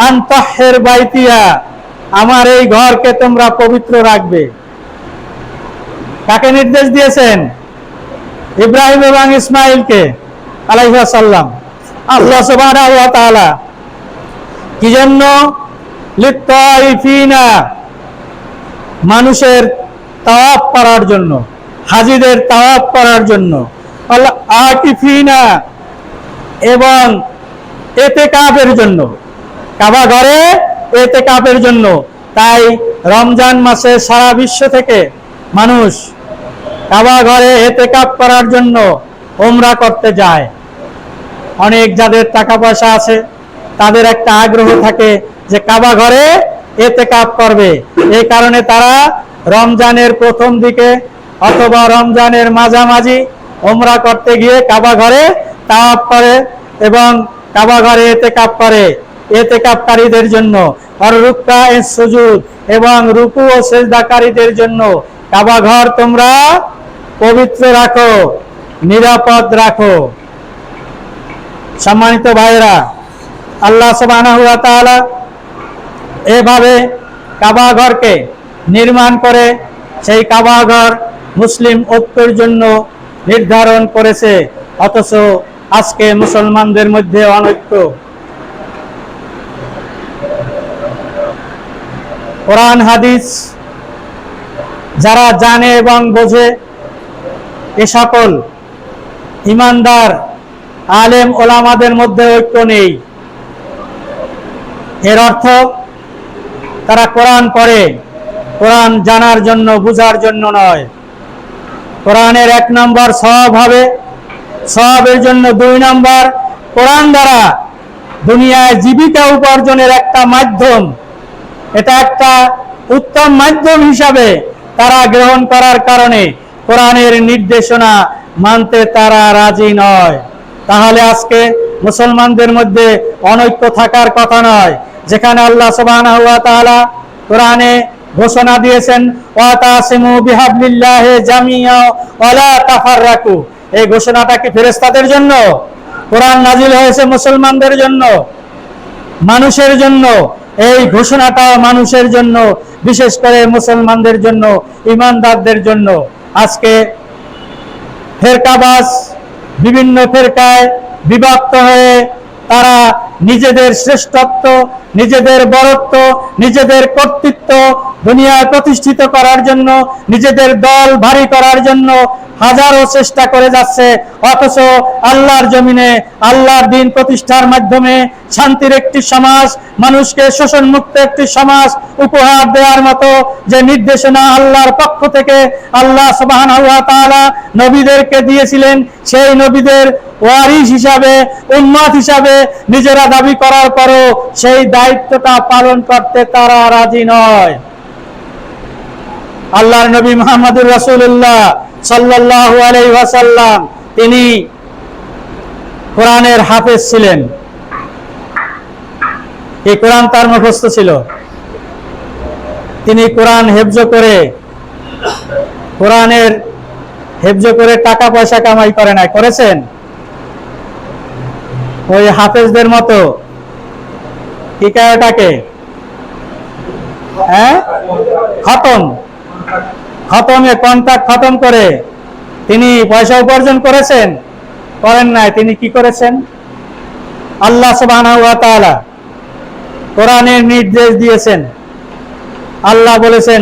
[SPEAKER 2] আন তাহহির বাইতিয়া, আমার এই ঘরকে তোমরা পবিত্র রাখবে। কাকে নির্দেশ দিয়েছেন? ইব্রাহিম এবং ইসমাইলকে আলাইহিস সালাম। আল্লাহ সুবহানাহু ওয়া তাআলা কি জন্য? লিত্তাইফিনা, মানুষের তাওয়াফ করার জন্য, হাজীদের তাওয়াফ করার জন্য। আল্লাহ আকিফিনা, এবং ইতিকাফের জন্য, কাবা ঘরে ইতিকাফের জন্য। তাই রমজান মাসে সারা বিশ্ব থেকে মানুষ কাবা ঘরে ইতিকাফ করার জন্য উমরা করতে যায়। অনেক যাদের টাকা পয়সা আছে তাদের একটা আগ্রহ থাকে যে কাবা ঘরে ইতিকাফ করবে। এই কারণে তারা রমজানের প্রথম দিকে অথবা রমজানের মাঝামাঝি উমরা করতে গিয়ে কাবা ঘরে তাওয়াফ করে এবং কাবা ঘরে ইতিকাফ করে। ইতিকাফকারীদের জন্য আর রুকআ সুজুদ এবং রুকু ও সিজদাকারীদের জন্য কাবা ঘর তোমরা পবিত্র রাখো, নিরাপদ রাখো। সম্মানিত ভাইরা, আল্লাহ সুবহানাহু ওয়া তাআলা এভাবে কাবা ঘরকে নির্মাণ করে সেই কাবা ঘর মুসলিম ঐক্যের জন্য নির্ধারণ করেছে। অথচ আজকে মুসলমানদের মধ্যে অনৈক্য। কোরআন হাদিস যারা জানে এবং বোঝে, এ সকল ইমানদার আলেম ওলামাদের মধ্যে ঐক্য নেই। এর অর্থ তারা কোরআন পড়ে, কোরআন জানার জন্য, বুঝার জন্য নয়। কোরআনের 1 নম্বর সওয়াব হবে, সওয়াবের জন্য 2 নম্বর কোরআন দ্বারা দুনিয়ায় জীবিকা উপার্জনের একটা মাধ্যম, এটা একটা উত্তম মাধ্যম হিসাবে তারা গ্রহণ করার কারণে কোরআনের নির্দেশনা মানতে তারা রাজি নয়। তাহলে আজকে মুসলমানদের মধ্যে অনৈক্য থাকার কথা নয়, যেখানে আল্লাহ সুবহানাহু ওয়া তাআলা কোরআনে ঘোষণা দিয়েছেন ওয়াতাসিমু বিহাবলিল্লাহি জামিআ ওয়া লা তাফাররাকু। এই ঘোষণাটা কি ফেরেশতাদের জন্য? কোরআন নাজিল হয়েছে মুসলমানদের জন্য, মানুষের জন্য। এই ঘোষণাটা মানুষের জন্য, বিশেষ করে মুসলমানদের জন্য, ঈমানদারদের জন্য। আজকে ফেরকাবাজ বিভিন্ন ফেরকায় বিভক্ত হয়ে তারা নিজেদের শ্রেষ্ঠত্ব, নিজেদের বড়ত্ব, নিজেদের কর্তৃত্ব দুনিয়ায় প্রতিষ্ঠিত করার জন্য, নিজেদের দল ভারী করার জন্য হাজারো চেষ্টা করে যাচ্ছে। অথচ আল্লাহর জমিনে আল্লাহর দ্বীন প্রতিষ্ঠার মাধ্যমে শান্তির একটি সমাজ, মানুষকে শোষণ মুক্ত একটি সমাজ উপহার দেওয়ার মতো যে নির্দেশনা আল্লাহর পক্ষ থেকে আল্লাহ সুবহানাহু ওয়া তাআলা নবীদেরকে দিয়েছিলেন, সেই নবীদের ওয়ারিস হিসাবে, উম্মত হিসাবে নিজেরা দাবি করার পরও সেই দায়িত্বটা পালন করতে তারা রাজি নয়। আল্লাহর নবী মুহাম্মদুর রাসূলুল্লাহ সাল্লাল্লাহু আলাইহি ওয়াসাল্লাম তিনি কোরআনের হাফেজ ছিলেন। এই কোরআন তার মুখস্থ ছিল। তিনি কোরআন হেফজ করে টাকা পয়সা কামাই করে নাই, করেছেন? ওই হাফেজদের মতো কি কয় ওটাকে, খতমে কন্ট্রাক্ট খতম করে তিনি পয়সা উপার্জন করেছেন? করেন নাই। তিনি কি করেছেন? আল্লাহ সুবহানাহু ওয়া তাআলা কোরআনের নির্দেশ দিয়েছেন। আল্লাহ বলেছেন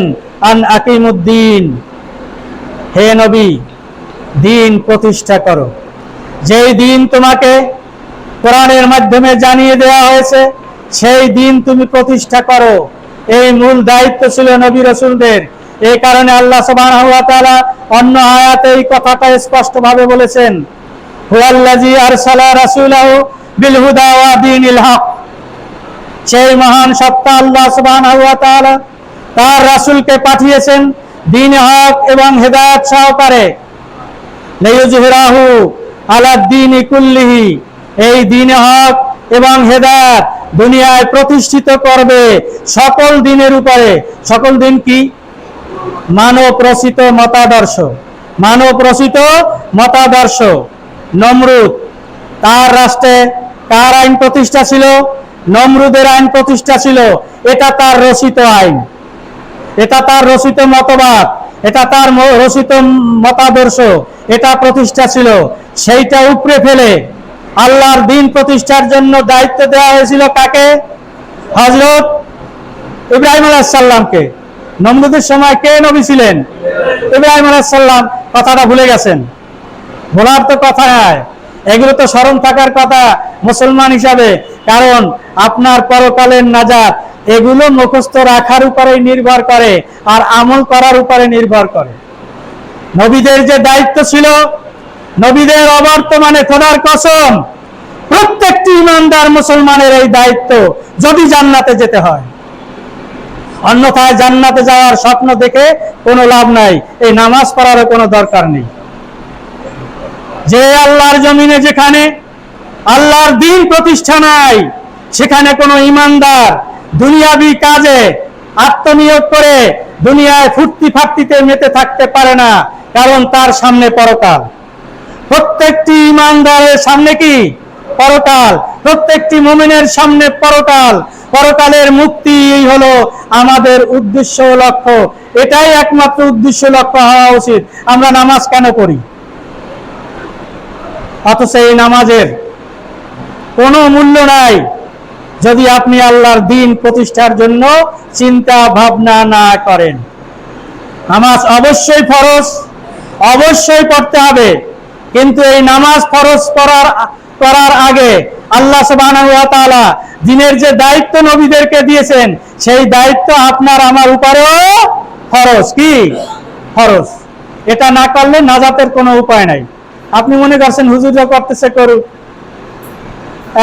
[SPEAKER 2] আন আকিমুদ্দিন, হে নবী দিন প্রতিষ্ঠা করো। যেই দিন তোমাকে কোরআনের মাধ্যমে জানিয়ে দেওয়া হয়েছে সেই দিন তুমি প্রতিষ্ঠা করো। এই মূল দায়িত্ব ছিল নবী রাসূলদের। এই কারণে আল্লাহ সুবহানাহু ওয়া তাআলা অন্য আয়াতে এই কথাটা স্পষ্টভাবে বলেছেন, হুয়াল্লাযী আরসালা রাসূলাহু বিল হুদা ওয়া দীনিল হক। সেই মহান সত্তা আল্লাহ সুবহানাহু ওয়া তাআলা তার রাসূলকে পাঠিয়েছেন দ্বীন হক এবং হেদায়েত সহকারে। লিইয়ুযহিরাহু আলাদ দীনি কুল্লিহি, এই দ্বীন হক এবং হেদায়েত দুনিয়ায় প্রতিষ্ঠিত করবে সকল দ্বীনের উপরে। সকল দ্বীন কি? মানব রচিত মতাদর্শ। মানব রচিত মতাদর্শ। নমরুদ, তার রাষ্ট্রে কার আইন প্রতিষ্ঠা ছিল? নমরুদের আইন প্রতিষ্ঠা ছিল। এটা তার রচিত আইন, এটা তার রচিত মতবাদ, এটা তার রচিত মতাদর্শ, এটা প্রতিষ্ঠা ছিল। সেইটা উপড়ে ফেলে আল্লাহর দ্বীন প্রতিষ্ঠার জন্য দায়িত্ব দেওয়া হয়েছিল কাকে? হযরত ইব্রাহিম আলাইহিস সালামকে। নমরুদের সময় কে নবী ছিলেন? ইব্রাহিম আলাইহিস সালাম। কথাটা ভুলে গেছেন? ভোলার তো কথা নয়, এগুলো তো স্মরণ থাকার কথা মুসলমান হিসাবে। কারণ আপনার পরকালের নাজাত এগুলো মুখস্থ রাখার উপরে নির্ভর করে আর আমল করার উপরে নির্ভর করে। নবীদের যে দায়িত্ব ছিল, নবীদের অবর্তমানে খোদার কসম প্রত্যেকটি ঈমানদার মুসলমানের এই দায়িত্ব, যদি জান্নাতে যেতে হয়। অন্যথায় জান্নাতে যাওয়ার স্বপ্ন দেখে কোনো লাভ নাই, এই নামাজ পড়ারও কোনো দরকার নেই। যে আল্লাহর জমিনে যেখানে আল্লাহর দ্বীন প্রতিষ্ঠা নাই, সেখানে কোনো ঈমানদার দুনিয়াবি কাজে আত্মনিয়োগ করে দুনিয়ায় ফুর্তি ফার্তিতে মেতে থাকতে পারে না, কারণ তার সামনে পরকাল। প্রত্যেকটি ঈমানদারের সামনে কি? পরকাল। প্রত্যেকটি মুমিনের সামনে পরকাল। পরকালের মুক্তি হলো আমাদের উদ্দেশ্য লক্ষ্য। এটাই একমাত্র উদ্দেশ্য লক্ষ্য হওয়া উচিত। আমরা নামাজ কেন পড়ি? অথচ এই নামাজের কোনো মূল্য নাই যদি আপনি আল্লাহর দ্বীন প্রতিষ্ঠার জন্য চিন্তা ভাবনা না করেন। নামাজ অবশ্যই ফরজ, অবশ্যই পড়তে হবে, কিন্তু এই নামাজ ফরজ করার আগে আল্লাহ সুবহানাহু ওয়া তাআলা দ্বীনের যে দায়িত্ব নবীদেরকে দিয়েছেন, সেই দায়িত্ব আপনার আমার উপরেও ফরজ। কি ফরজ? এটা না করলে নাজাতের কোনো উপায় নাই। আপনি মনে করছেন হুজুররা করতেছে, করুক।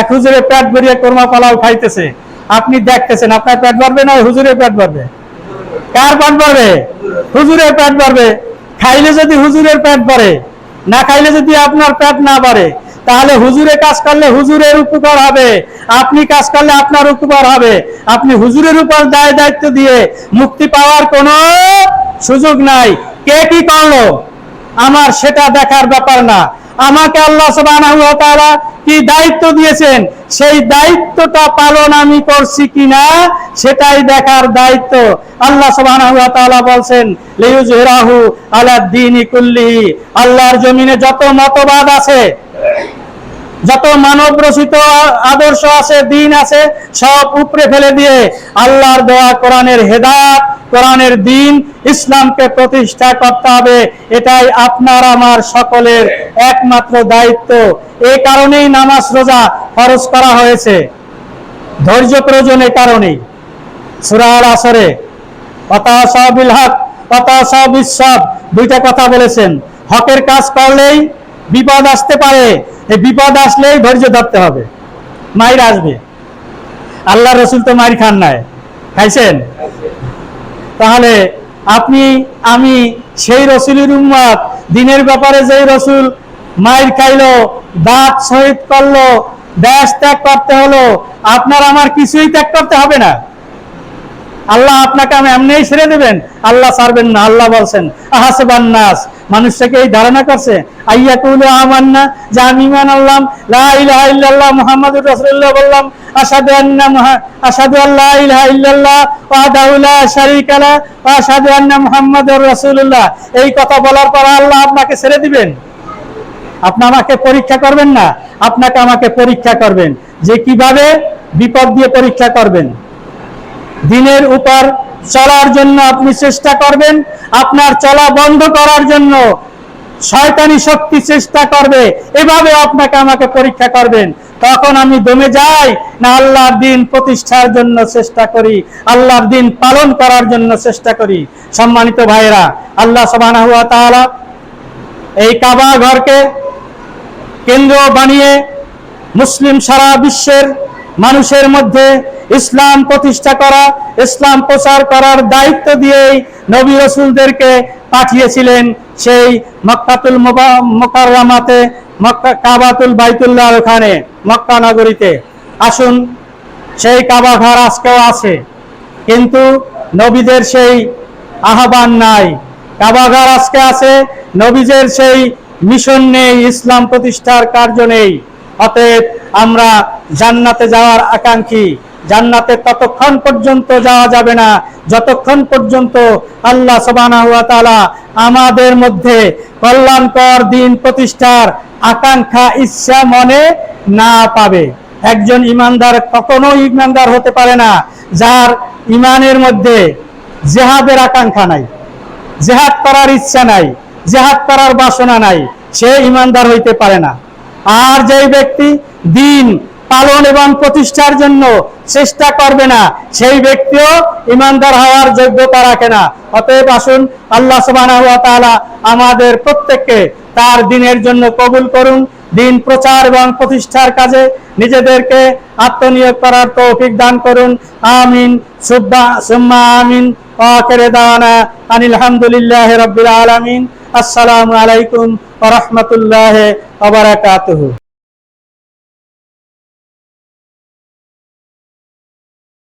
[SPEAKER 2] এক হুজুরে পেট ভরিয়ে কোরমা পোলাও খাইতেছে, আপনি দেখতেছেন, আপনার পেট ভরবে না হুজুরের পেট ভরবে? কার পেট ভরবে? হুজুরের পেট ভরবে। খাইলে যদি হুজুরের পেট ভরে, না খাইলে যদি আপনার পেট না বাড়ে, তাহলে হুজুরে কাজ করলে হুজুরের উপকার হবে, আপনি কাজ করলে আপনার উপকার হবে। আপনি হুজুরের উপর দায় দায়িত্ব দিয়ে মুক্তি পাওয়ার কোনো সুযোগ নাই। কে কি করলো আমার সেটা দেখার ব্যাপার না। আমাকে আল্লাহ সুবহানাহু ওয়া তাআলা কি দায়িত্ব দিয়েছেন, সেই দায়িত্বটা পালন আমি করছি কিনা সেটাই দেখার দায়িত্ব। আল্লাহ সুবহানাহু ওয়া তাআলা বলছেন লিইয়ুযহিরাহু আলাদ দীনি কুল্লিহি, আল্লাহর জমিনে যত মতবাদ আছে, যত মানব রচিত আদর্শ আছে, দিন আছে, সব উপরে ফেলে দিয়ে আল্লাহর দেওয়া কোরআনের হেদায়েত, কোরআনের দিন, ইসলামকে প্রতিষ্ঠা করতে হবে। এটাই আপনার আমার সকলের একমাত্র দায়িত্ব। এই কারণেই নামাজ রোজা ফরজ করা হয়েছে, ধৈর্য প্রয়োজনের কারণেই। সূরা আল আসরে ওয়াতাওয়াসাউ বিল হক ওয়াতাওয়াসাউ বিস সাবর, দুইটা কথা বলেছেন। হকের কাজ করলেই বিপদ আসতে পারে, এই বিপদ আসলেই ধৈর্য ধরতে হবে। মাইর আসবে, আল্লাহ রসুল তো মাইর খান নাই, খাইছেন? তাহলে আপনি আমি সেই রসুলের উম্মত, দিনের ব্যাপারে যেই রসুল মাইর খাইলো, দাঁত শহীদ করলো, দেশ ত্যাগ করতে হলো, আপনার আমার কিছুই ত্যাগ করতে হবে না। আল্লাহ আপনাকে আমি এমনিই ছেড়ে দেবেন? আল্লাহ ছাড়বেন না। আল্লাহ বলছেন আহাসিবান নাস, মানুষটাকে এই ধারণা করছে আইয়াকুলু আমান্না, যে আমি ঈমান আনলাম, লা ইলাহা ইল্লাল্লাহ মুহাম্মাদুর রাসূলুল্লাহ বললাম, আশহাদু আল্লা ইলাহা ইল্লাল্লাহ ওয়াহদাহু লা শারীকা লাহু ওয়া আশহাদু আন্না মুহাম্মাদুর রাসূলুল্লাহ, এই কথা বলার পর আল্লাহ আপনাকে ছেড়ে দিবেন? আপনি আমাকে পরীক্ষা করবেন না, আপনাকে আমাকে পরীক্ষা করবেন। যে কিভাবে? বিপদ দিয়ে পরীক্ষা করবেন। দিনের উপর চলার জন্য আপনি চেষ্টা করবেন, আপনার চলা বন্ধ করার জন্য শয়তানি শক্তি চেষ্টা করবে, এভাবে আপনাকে আমাকে পরীক্ষা করবেন। তখন আমি দমে যাই না আল্লাহর দিন প্রতিষ্ঠার জন্য চেষ্টা করি, আল্লাহর দিন পালন করার জন্য চেষ্টা করি। সম্মানিত ভাইরা, আল্লাহ সুবহানাহু ওয়া তাআলা এই কাবা ঘরকে কেন্দ্র বানিয়ে মুসলিম সারা বিশ্বের মানুষের মধ্যে ইসলাম প্রতিষ্ঠা করা, ইসলাম প্রচার করার দায়িত্ব দিয়েই নবী রাসূলদেরকে পাঠিয়েছিলেন সেই মক্কাতুল মুকাররমাতে, মক্কা কাবাতুল বাইতুল্লাহ, ওখানে মক্কা নগরীতে। আসুন, সেই কাবা ঘর আজকেও আছে, কিন্তু নবীদের সেই আহ্বান নাই। কাবা ঘর আজকে আছে, নবীদের সেই মিশন নেই, ইসলাম প্রতিষ্ঠার কার্য নেই। অতএব আমরা জান্নাতে যাওয়ার আকাঙ্ক্ষী। জান্নাতে ততক্ষণ পর্যন্ত যাওয়া যাবে না যতক্ষণ পর্যন্ত আল্লাহ সুবহানাহু ওয়া তাআলা আমাদের মধ্যে কল্যাণকর দিন প্রতিষ্ঠার আকাঙ্ক্ষা, ইচ্ছা মনে না পাবে। একজন ইমানদার কখনো ইমানদার হতে পারে না যার ইমানের মধ্যে জিহাদের আকাঙ্ক্ষা নাই, জিহাদ করার ইচ্ছা নাই, জিহাদ করার বাসনা নাই, সে ইমানদার হইতে পারে না। আর যেই ব্যক্তি দিন পালন এবং প্রতিষ্ঠার জন্য চেষ্টা করবে না, সেই ব্যক্তিও ইমানদার হওয়ার যোগ্যতা রাখে না। অতএব আসুন, আল্লাহ সুবহানাহু ওয়া তাআলা আমাদের প্রত্যেককে তার দিনের জন্য কবুল করুন। দিন প্রচার এবং প্রতিষ্ঠার কাজে নিজেদেরকে আত্মনিয়োগ করার তৌফিক দান করুন। আমিন সুম্মা আমিন। আখির দাওয়ানা আনিল হামদুলিল্লাহি রাব্বিল আলামিন। আসসালামু আলাইকুম ওয়া রাহমাতুল্লাহি ওয়া বারাকাতুহু।